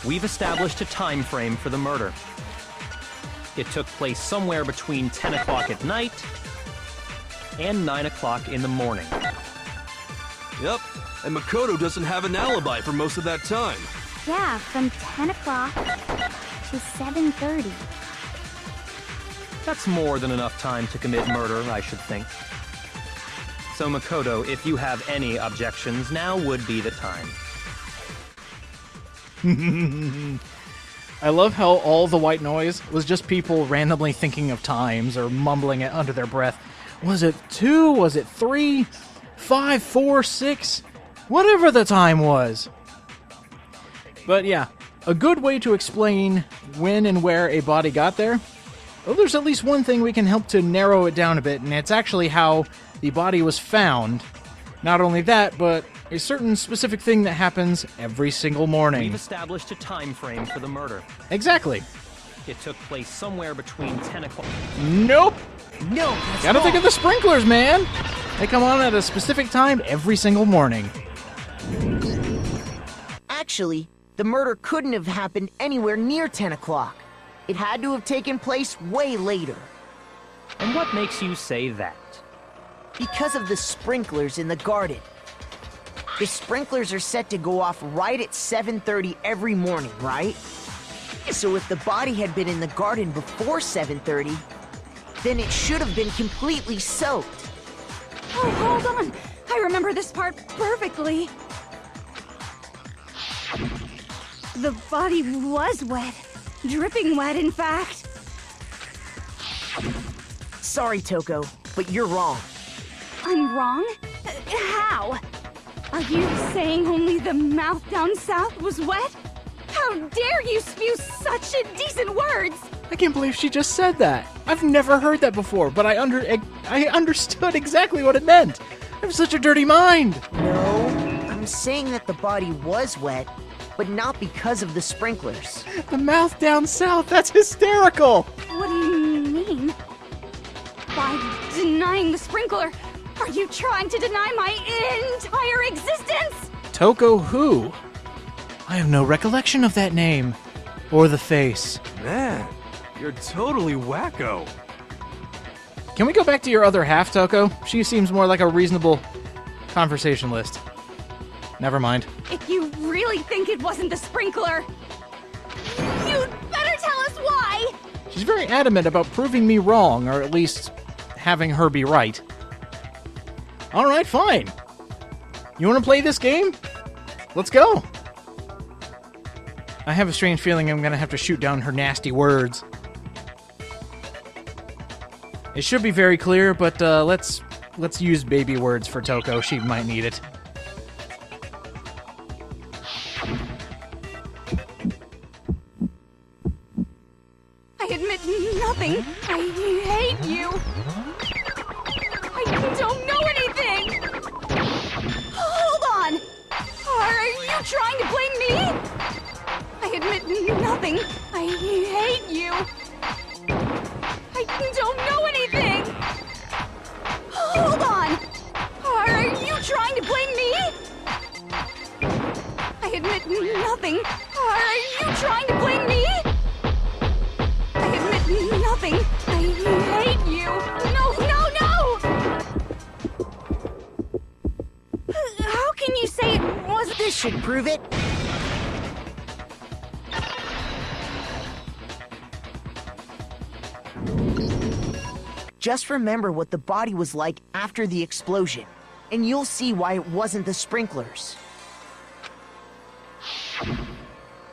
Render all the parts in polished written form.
We've established a time frame for the murder. It took place somewhere between 10 o'clock at night and 9 o'clock in the morning. Yep, and Makoto doesn't have an alibi for most of that time. Yeah, from 10 o'clock to 7:30. That's more than enough time to commit murder, I should think. So Makoto, if you have any objections, now would be the time. I love how all the white noise was just people randomly thinking of times or mumbling it under their breath. Was it 2? Was it 3? 5, 4, 6? Whatever the time was. But yeah, a good way to explain when and where a body got there. Well, there's at least one thing we can help to narrow it down a bit, and it's actually how the body was found. Not only that, but a certain specific thing that happens every single morning. We've established a time frame for the murder. Exactly. It took place somewhere between 10 o'clock... Nope. No, that's Gotta wrong. think of the sprinklers, man. They come on at a specific time every single morning. Actually, the murder couldn't have happened anywhere near 10 o'clock. It had to have taken place way later. And what makes you say that? Because of the sprinklers in the garden. The sprinklers are set to go off right at 7:30 every morning, right? So if the body had been in the garden before 7:30, then it should have been completely soaked. Oh, hold on. I remember this part perfectly. The body was wet. Dripping wet, in fact. Sorry, Toko, but you're wrong. I'm wrong? How? Are you saying only the mouth down south was wet? How dare you spew such indecent words? I can't believe she just said that. I've never heard that before, but I understood exactly what it meant. I have such a dirty mind. No, I'm saying that the body was wet, but not because of the sprinklers. The mouth down south, that's hysterical. What do you mean? By denying the sprinkler, are you trying to deny my entire existence? Toko who? I have no recollection of that name. Or the face. Man, you're totally wacko. Can we go back to your other half, Toko? She seems more like a reasonable conversationalist. Never mind. If you really think it wasn't the sprinkler, you'd better tell us why! She's very adamant about proving me wrong, or at least having her be right. Alright, fine. You want to play this game? Let's go. I have a strange feeling I'm going to have to shoot down her nasty words. It should be very clear, but let's use baby words for Toko. She might need it. I admit nothing. I hate you. I don't know anything. Hold on. Are you trying to blame me? I admit nothing. I hate you. I don't know anything. Hold on. Are you trying to blame me? I admit nothing. Are you trying to blame me? I admit nothing. I hate you. No, no, no! How can you say it wasn't? This should prove it. Just remember what the body was like after the explosion, and you'll see why it wasn't the sprinklers.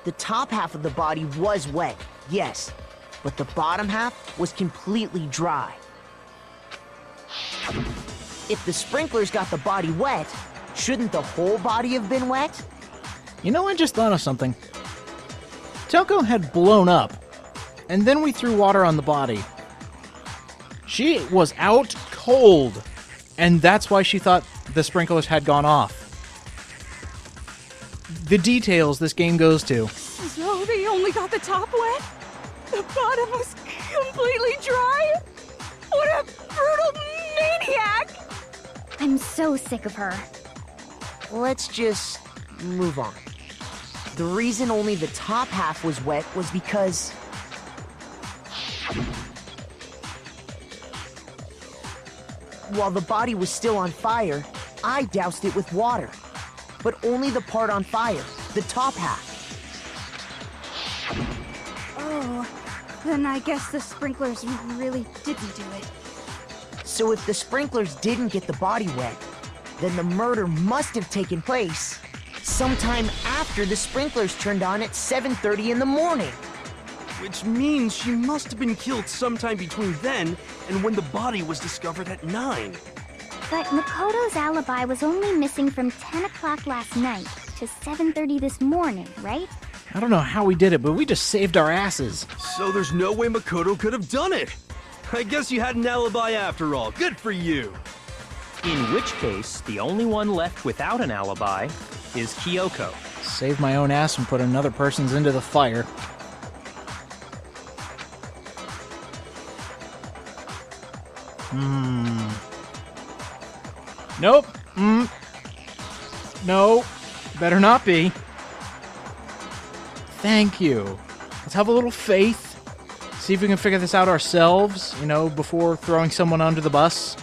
The top half of the body was wet, yes, but the bottom half was completely dry. If the sprinklers got the body wet, shouldn't the whole body have been wet? You know, I just thought of something. Toko had blown up, and then we threw water on the body. She was out cold, and that's why she thought the sprinklers had gone off. The details this game goes to. So they only got the top wet? The bottom was completely dry? What a brutal maniac! I'm so sick of her. Let's just move on. The reason only the top half was wet was because... while the body was still on fire, I doused it with water. But only the part on fire, the top half. Oh, then I guess the sprinklers really didn't do it. So if the sprinklers didn't get the body wet, then the murder must have taken place sometime after the sprinklers turned on at 7:30 in the morning. Which means she must have been killed sometime between then and when the body was discovered at 9. But Makoto's alibi was only missing from 10 o'clock last night to 7:30 this morning, right? I don't know how we did it, but we just saved our asses. So there's no way Makoto could have done it. I guess you had an alibi after all. Good for you. In which case, the only one left without an alibi is Kyoko. Save my own ass and put another person's into the fire. Nope. No. Better not be. Thank you. Let's have a little faith. See if we can figure this out ourselves, before throwing someone under the bus.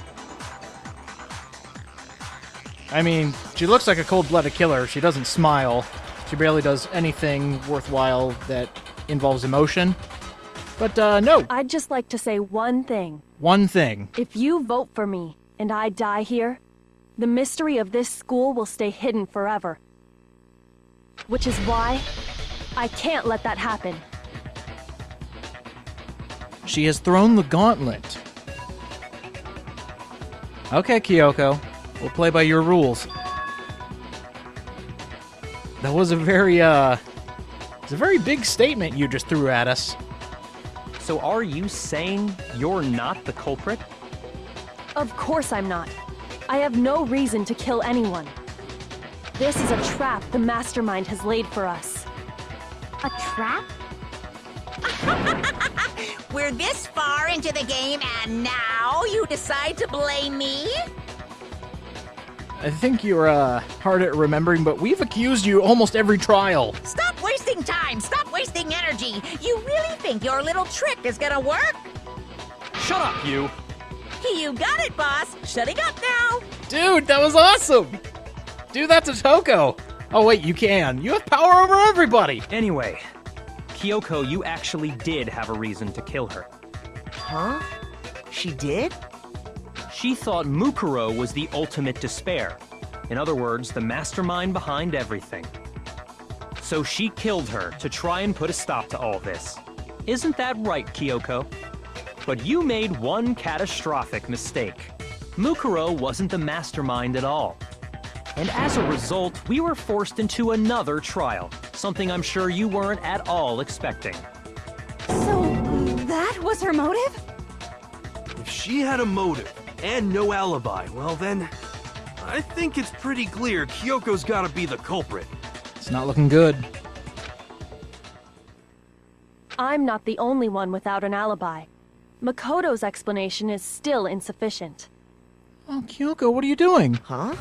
I mean, she looks like a cold-blooded killer. She doesn't smile. She barely does anything worthwhile that involves emotion. But, no. I'd just like to say one thing. One thing. If you vote for me and I die here, the mystery of this school will stay hidden forever. Which is why I can't let that happen. She has thrown the gauntlet. Okay, Kyoko. We'll play by your rules. That was a very big statement you just threw at us. So are you saying you're not the culprit? Of course I'm not. I have no reason to kill anyone. This is a trap the mastermind has laid for us. A trap? We're this far into the game and now you decide to blame me? I think you're hard at remembering, but we've accused you almost every trial. Stop wasting time! Stop wasting energy! You really think your little trick is gonna work? Shut up, you! You got it, boss! Shutting up now! Dude, that was awesome! Do that to Toko! Oh wait, you can. You have power over everybody! Anyway, Kyoko, you actually did have a reason to kill her. Huh? She did? She thought Mukuro was the ultimate despair. In other words, the mastermind behind everything. So she killed her to try and put a stop to all this. Isn't that right, Kyoko? But you made one catastrophic mistake. Mukuro wasn't the mastermind at all. And as a result, we were forced into another trial, something I'm sure you weren't at all expecting. So, that was her motive? If she had a motive and no alibi, well then, I think it's pretty clear Kyoko's gotta be the culprit. It's not looking good. I'm not the only one without an alibi. Makoto's explanation is still insufficient. Oh, Kyoko, what are you doing? Huh?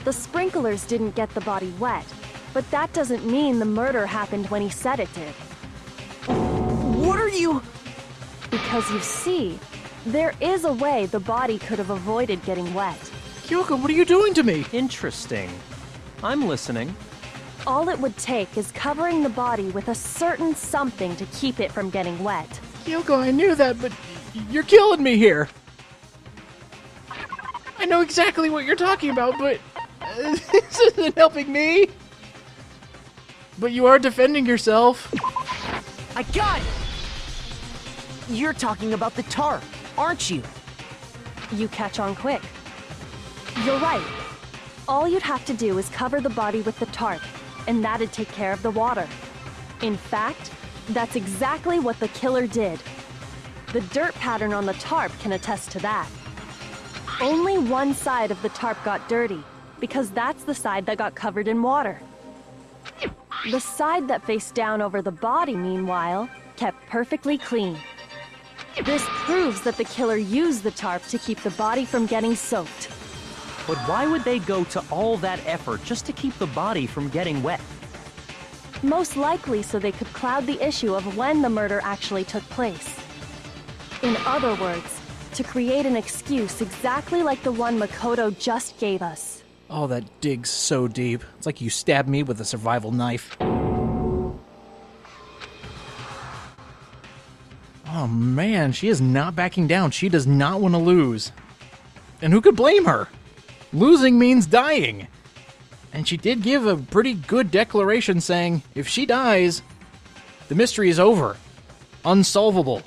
The sprinklers didn't get the body wet, but that doesn't mean the murder happened when he said it did. What are you... Because you see, there is a way the body could have avoided getting wet. Kyoko, what are you doing to me? Interesting. I'm listening. All it would take is covering the body with a certain something to keep it from getting wet. Kyoko, I knew that, but you're killing me here. I know exactly what you're talking about, but this isn't helping me. But you are defending yourself. I got it! You're talking about the tarp, aren't you? You catch on quick. You're right. All you'd have to do is cover the body with the tarp, and that'd take care of the water. In fact, that's exactly what the killer did. The dirt pattern on the tarp can attest to that. Only one side of the tarp got dirty, because that's the side that got covered in water. The side that faced down over the body, meanwhile, kept perfectly clean. This proves that the killer used the tarp to keep the body from getting soaked. But why would they go to all that effort just to keep the body from getting wet? Most likely so they could cloud the issue of when the murder actually took place. In other words, to create an excuse exactly like the one Makoto just gave us. Oh, that digs so deep. It's like you stabbed me with a survival knife. Oh man, she is not backing down. She does not want to lose. And who could blame her? Losing means dying. And she did give a pretty good declaration saying, if she dies, the mystery is over. Unsolvable.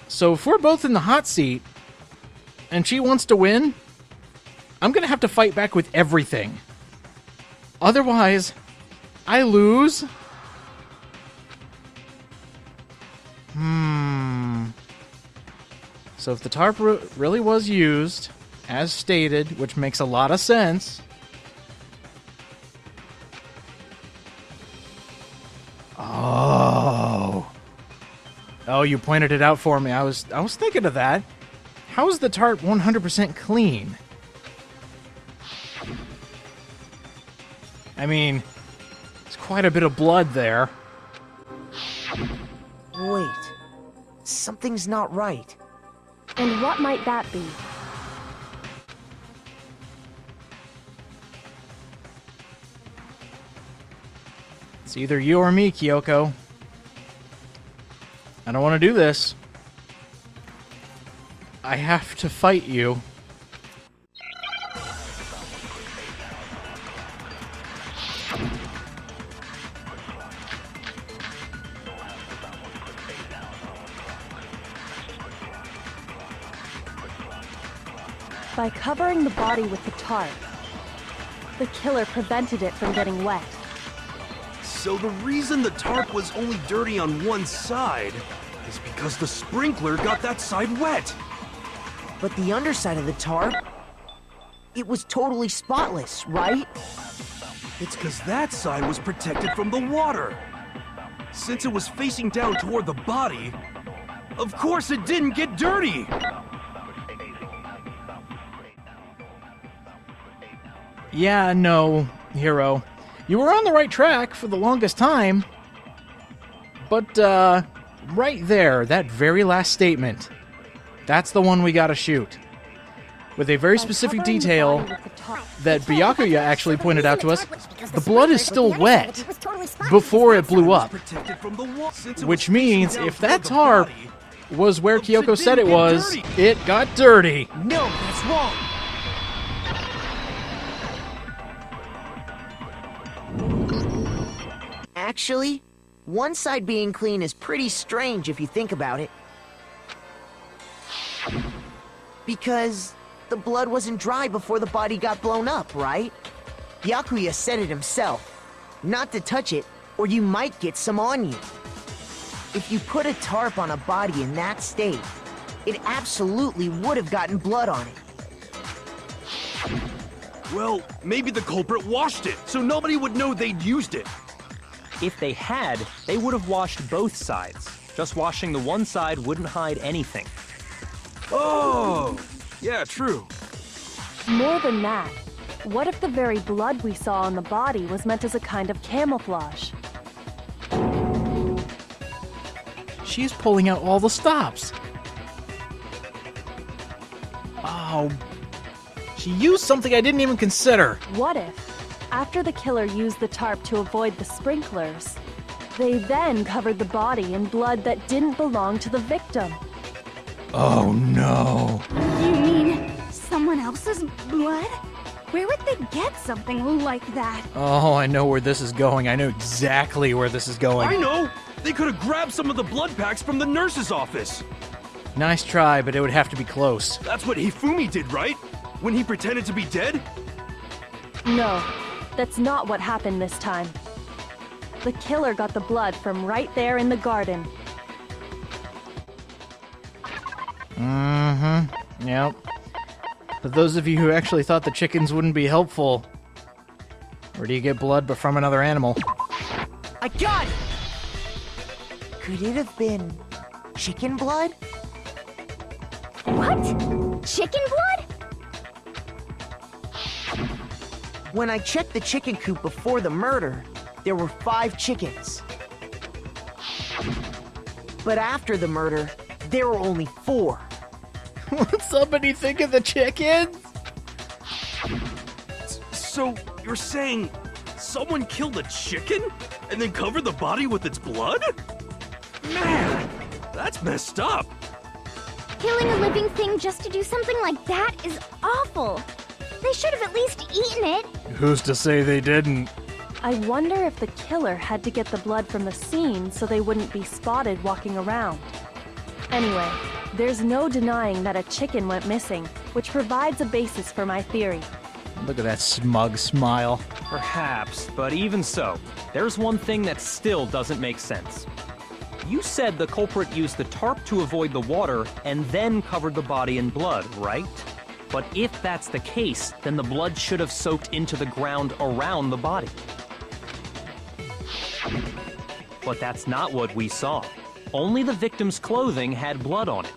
So if we're both in the hot seat, and she wants to win, I'm going to have to fight back with everything. Otherwise, I lose. So if the tarp really was used, as stated, which makes a lot of sense. Oh, you pointed it out for me. I was thinking of that. How is the tarp 100% clean? I mean, it's quite a bit of blood there. Wait. Something's not right. And what might that be? It's either you or me, Kyoko. I don't want to do this. I have to fight you. By covering the body with the tarp, the killer prevented it from getting wet. So the reason the tarp was only dirty on one side is because the sprinkler got that side wet. But the underside of the tarp, it was totally spotless, right? It's because that side was protected from the water. Since it was facing down toward the body, of course it didn't get dirty. Yeah, no, Hero. You were on the right track for the longest time. But, right there, that very last statement, that's the one we gotta shoot. With a very specific detail that Byakuya actually pointed out to us, the blood is still wet before it blew up. Which means if that tarp was where Kyoko said it was, it got dirty. No, that's wrong. Actually, one side being clean is pretty strange if you think about it. Because the blood wasn't dry before the body got blown up, right? Byakuya said it himself. Not to touch it, or you might get some on you. If you put a tarp on a body in that state, it absolutely would have gotten blood on it. Well, maybe the culprit washed it, so nobody would know they'd used it. If they had, they would have washed both sides. Just washing the one side wouldn't hide anything. Oh, yeah, true. More than that, what if the very blood we saw on the body was meant as a kind of camouflage? She's pulling out all the stops. Oh, she used something I didn't even consider. What if, after the killer used the tarp to avoid the sprinklers, they then covered the body in blood that didn't belong to the victim? Oh no. You mean someone else's blood? Where would they get something like that? Oh, I know where this is going. I know exactly where this is going. I know! They could have grabbed some of the blood packs from the nurse's office. Nice try, but it would have to be close. That's what Hifumi did, right? When he pretended to be dead? No, that's not what happened this time. The killer got the blood from right there in the garden. Mm-hmm. Yep. But those of you who actually thought the chickens wouldn't be helpful, where do you get blood but from another animal? I got it! Could it have been chicken blood? What? Chicken blood? When I checked the chicken coop before the murder, there were 5 chickens. But after the murder, there were only 4. Would somebody think of the chickens? So, you're saying someone killed a chicken and then covered the body with its blood? Man, that's messed up. Killing a living thing just to do something like that is awful. They should have at least eaten it. Who's to say they didn't? I wonder if the killer had to get the blood from the scene so they wouldn't be spotted walking around. Anyway, there's no denying that a chicken went missing, which provides a basis for my theory. Look at that smug smile. Perhaps, but even so, there's one thing that still doesn't make sense. You said the culprit used the tarp to avoid the water and then covered the body in blood, right? But if that's the case, then the blood should have soaked into the ground around the body. But that's not what we saw. Only the victim's clothing had blood on it.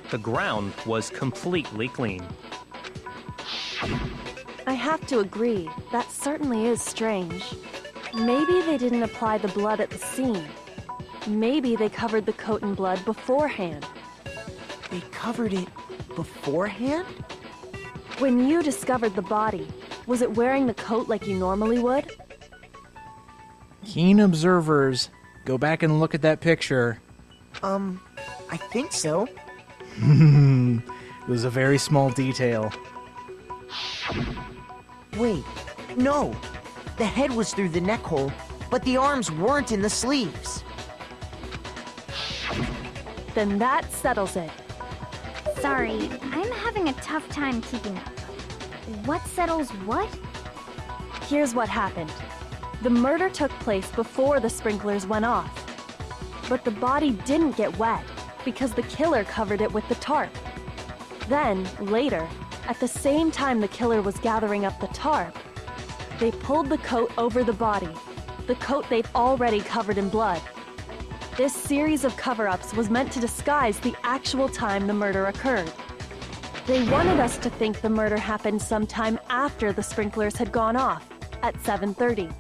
The ground was completely clean. I have to agree, that certainly is strange. Maybe they didn't apply the blood at the scene. Maybe they covered the coat in blood beforehand. They covered it beforehand? When you discovered the body, was it wearing the coat like you normally would? Keen observers, go back and look at that picture. I think so. It was a very small detail. Wait, no. The head was through the neck hole, but the arms weren't in the sleeves. Then that settles it. Sorry, I'm having a tough time keeping up. What settles what? Here's what happened. The murder took place before the sprinklers went off. But the body didn't get wet because the killer covered it with the tarp. Then, later, at the same time the killer was gathering up the tarp, they pulled the coat over the body, the coat they'd already covered in blood. This series of cover-ups was meant to disguise the actual time the murder occurred. They wanted us to think the murder happened sometime after the sprinklers had gone off, at 7:30.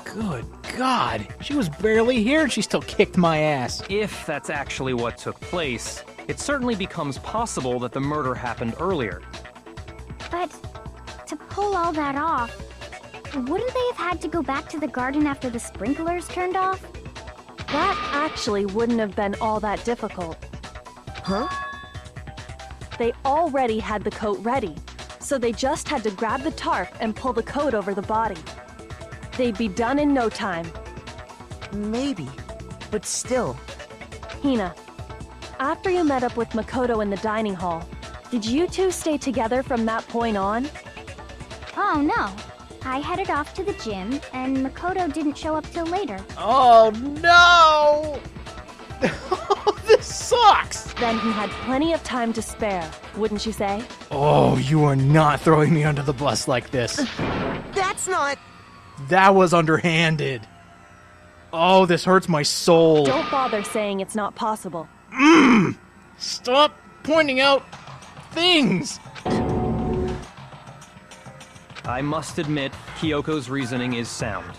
Good God, she was barely here and she still kicked my ass. If that's actually what took place, it certainly becomes possible that the murder happened earlier. But to pull all that off, wouldn't they have had to go back to the garden after the sprinklers turned off? That actually wouldn't have been all that difficult. Huh? They already had the coat ready, so they just had to grab the tarp and pull the coat over the body. They'd be done in no time. Maybe, but still. Hina, after you met up with Makoto in the dining hall, did you two stay together from that point on? Oh no. I headed off to the gym, and Makoto didn't show up till later. Oh no! This sucks! Then he had plenty of time to spare, wouldn't you say? Oh, you are not throwing me under the bus like this. That's not... That was underhanded. Oh, this hurts my soul. Don't bother saying it's not possible. Stop pointing out things. I must admit, Kyoko's reasoning is sound.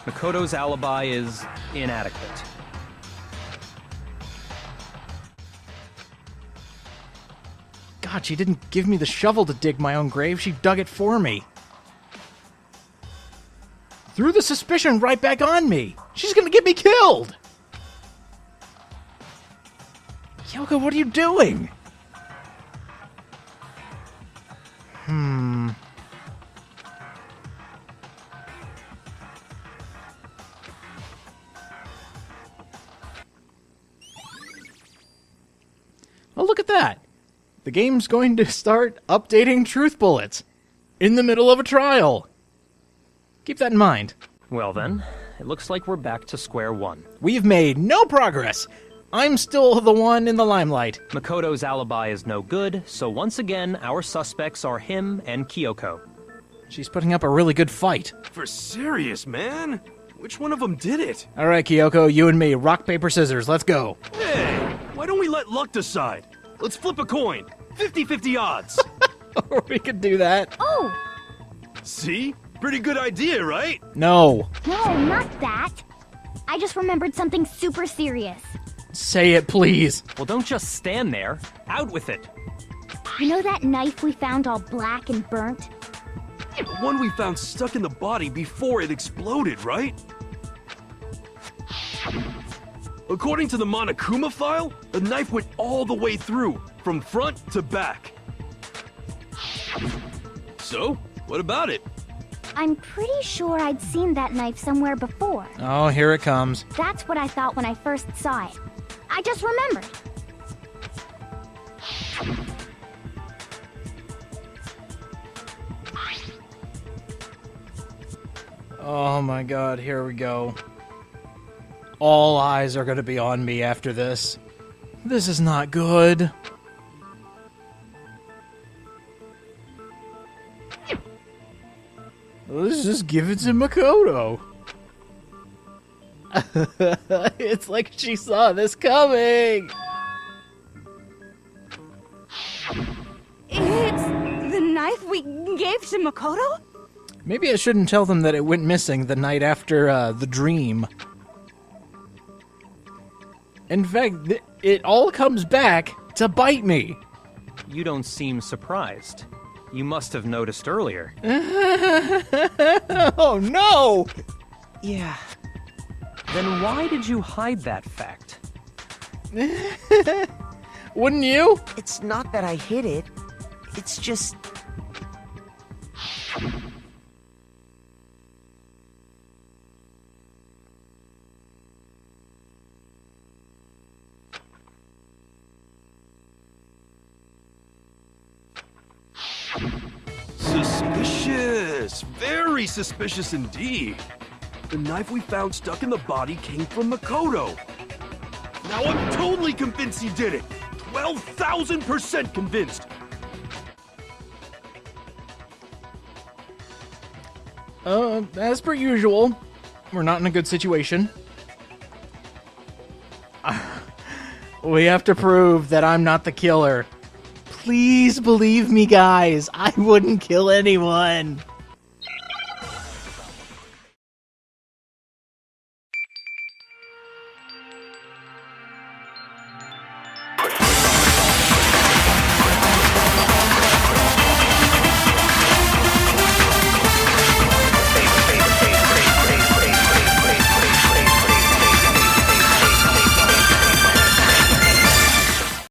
Makoto's alibi is inadequate. God, she didn't give me the shovel to dig my own grave. She dug it for me. Threw the suspicion right back on me. She's gonna get me killed. Kyoko, what are you doing? Oh, look at that. The game's going to start updating truth bullets in the middle of a trial. Keep that in mind. Well then, it looks like we're back to square one. We've made no progress. I'm still the one in the limelight. Makoto's alibi is no good, so once again, our suspects are him and Kyoko. She's putting up a really good fight. For serious, man? Which one of them did it? All right, Kyoko, you and me, rock, paper, scissors, let's go. Hey, why Why don't we let luck decide? Let's flip a coin. 50-50 odds. Or we could do that. Oh, See? Pretty good idea, right? No. no, not that. I just remembered something super serious. Say it, please. Well, don't just stand there. Out with it. You know that knife we found all black and burnt? The one we found stuck in the body before it exploded, right? According to the Monokuma file, the knife went all the way through, from front to back. So, what about it? I'm pretty sure I'd seen that knife somewhere before. Oh, here it comes. That's what I thought when I first saw it. I just remembered. Oh my god, here we go. All eyes are gonna be on me after this. This is not good. Let's just give it to Makoto. It's like she saw this coming. It's the knife we gave to Makoto? Maybe I shouldn't tell them that it went missing the night after the dream. In fact, it all comes back to bite me. You don't seem surprised. You must have noticed earlier. Oh no! Yeah. Then why did you hide that fact? Wouldn't you? It's not that I hid it. It's just... Suspicious! Very suspicious indeed. The knife we found stuck in the body came from Makoto. Now I'm totally convinced he did it. 12,000% convinced. As per usual, we're not in a good situation. We have to prove that I'm not the killer. Please believe me, guys. I wouldn't kill anyone.